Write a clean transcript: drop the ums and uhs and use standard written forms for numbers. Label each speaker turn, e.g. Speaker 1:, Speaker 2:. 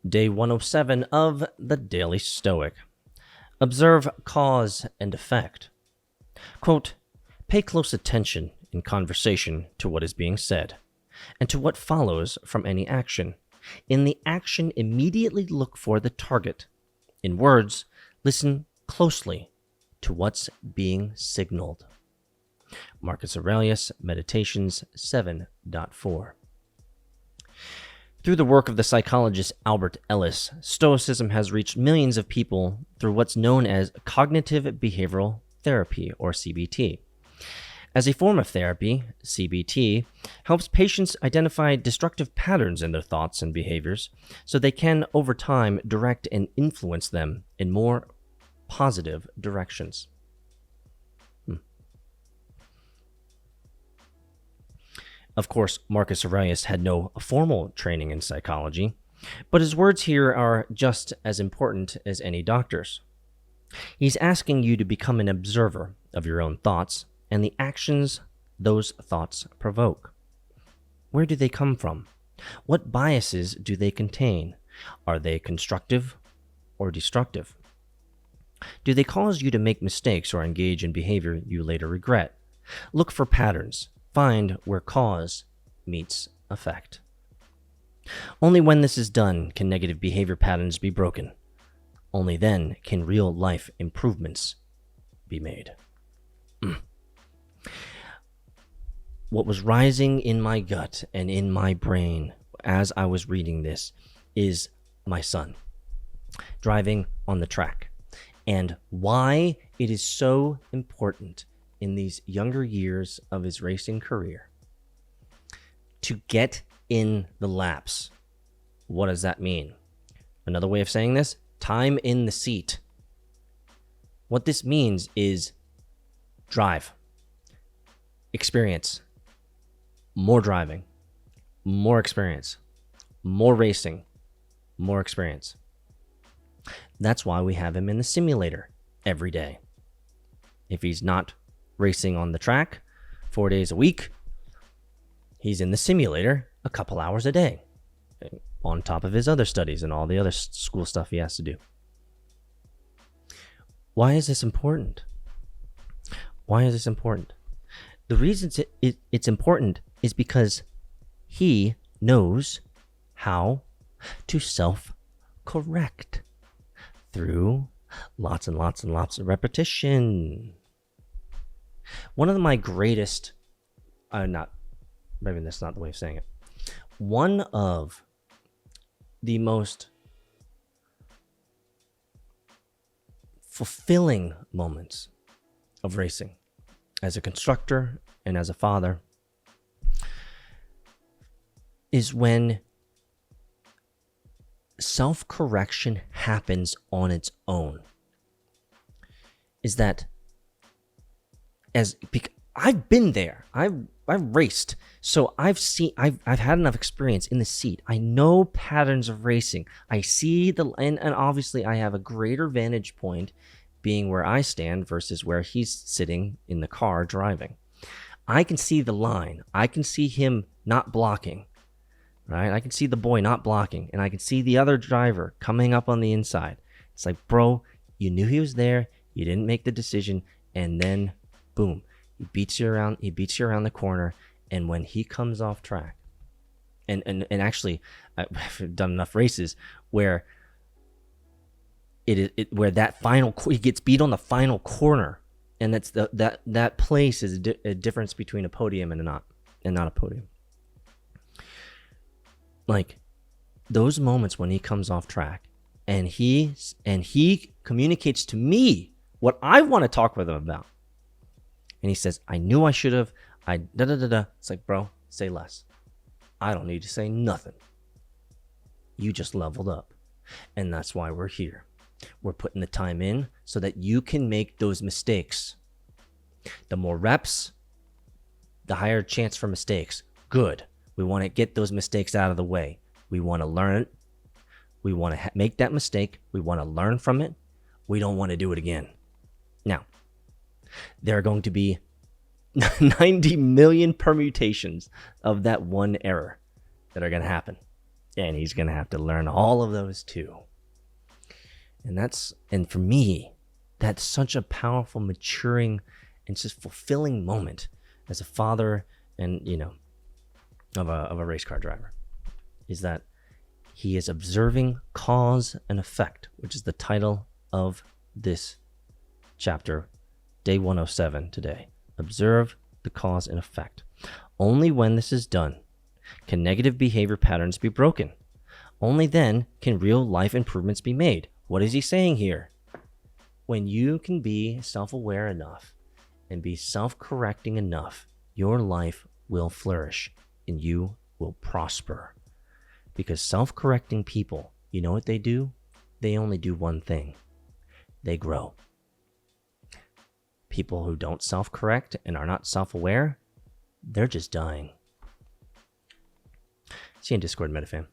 Speaker 1: Day 107 of the Daily Stoic. Observe cause and effect. Quote, pay close attention in conversation to what is being said, and to what follows from any action. In the action, immediately look for the target. In words, listen closely to what's being signaled. Marcus Aurelius, Meditations 7.4. Through the work of the psychologist Albert Ellis, Stoicism has reached millions of people through what's known as cognitive behavioral therapy, or CBT. As a form of therapy, CBT helps patients identify destructive patterns in their thoughts and behaviors so they can, over time, direct and influence them in more positive directions. Of course, Marcus Aurelius had no formal training in psychology, but his words here are just as important as any doctor's. He's asking you to become an observer of your own thoughts and the actions those thoughts provoke. Where do they come from? What biases do they contain? Are they constructive or destructive? Do they cause you to make mistakes or engage in behavior you later regret? Look for patterns. Find where cause meets effect. Only when this is done can negative behavior patterns be broken. Only then can real life improvements be made. What was rising in my gut and in my brain as I was reading this is my son driving on the track, and why it is so important in these younger years of his racing career to get in the laps. What does that mean? Another way of saying this, time in the seat. What this means is drive, experience, more driving, more experience, more racing, more experience. That's why we have him in the simulator every day. If he's not racing on the track 4 days a week, he's in the simulator a couple hours a day, on top of his other studies and all the other school stuff he has to do. Why is this important? Why is this important? The reason it's important is because he knows how to self-correct through lots and lots and lots of repetition. One of my greatest, maybe that's not the way of saying it. One of the most fulfilling moments of racing as a constructor and as a father is when self-correction happens on its own. Is that I've been there. I've raced, so I've had enough experience in the seat. I know patterns of racing. I see and obviously I have a greater vantage point being where I stand versus where he's sitting in the car driving. I can see the line. I can see him not blocking, right? I can see the boy not blocking, and I can see the other driver coming up on the inside. It's like, bro, you knew he was there. You didn't make the decision, and then boom, he beats you around the corner. And when he comes off track, and actually I've done enough races where where that he gets beat on the final corner, and that's that place is a difference between a podium and not a podium. Like those moments when he comes off track and he communicates to me what I want to talk with him about. And he says, I knew I should have. It's like, bro, say less. I don't need to say nothing. You just leveled up. And that's why we're here. We're putting the time in so that you can make those mistakes. The more reps, the higher chance for mistakes. Good. We want to get those mistakes out of the way. We want to learn it. We want to make that mistake. We want to learn from it. We don't want to do it again. Now, there are going to be 90 million permutations of that one error that are going to happen. And he's going to have to learn all of those too. And for me, that's such a powerful, maturing, and just fulfilling moment as a father and, of a race car driver, is that he is observing cause and effect, which is the title of this chapter, day 107 today. Observe the cause and effect. Only when this is done can negative behavior patterns be broken. Only then can real life improvements be made. What is he saying here? When you can be self-aware enough and be self-correcting enough, your life will flourish and you will prosper. Because self-correcting people, you know what they do? They only do one thing. They grow. People who don't self-correct and are not self-aware, they're just dying. See you in Discord, MetaFam.